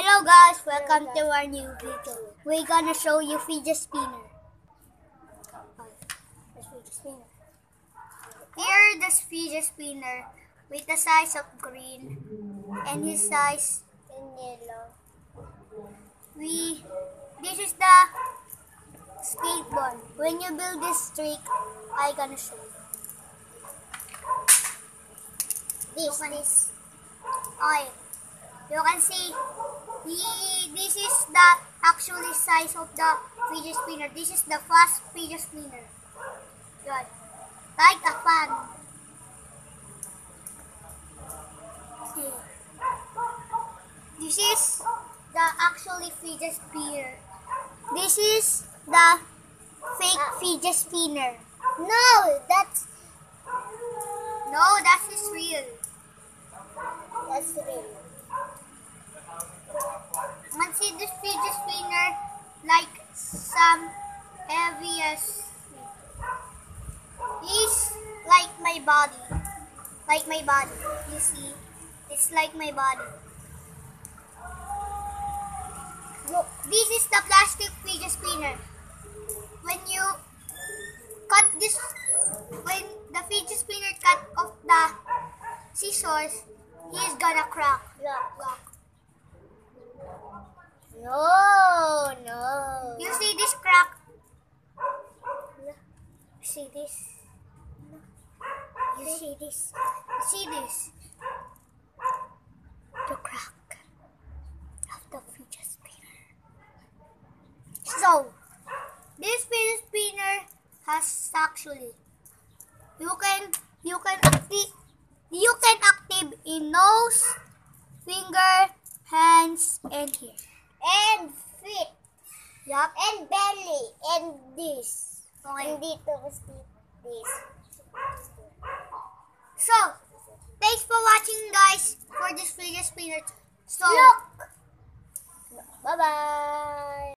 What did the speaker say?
Hello guys, welcome to our new video. We're gonna show you fidget spinner. Here this fidget spinner with the size of green and his size in yellow. This is the skateboard. When you build this trick, I'm gonna show you. This. Okay. You can see, this is the actually size of the fidget spinner. This is the fast fidget spinner. Good. Like a fan. Okay. This is the actually fidget spinner. This is the fake fidget spinner. No, that is real. That's real. And see this fidget spinner like some heaviest. It's like my body. Like my body. You see? It's like my body. Look, this is the plastic fidget spinner. When you cut this, when the fidget spinner cut off the scissors, he's gonna crack. Look. No. You see this crack? See this? You see this? See this? The crack of the fidget spinner. So, this fidget spinner has actually you can active in nose, finger, hands, and here. And feet. Yup. And belly. And this. Okay. And dito this. So, thanks for watching guys for this fidget spinner. So, look. Bye-bye.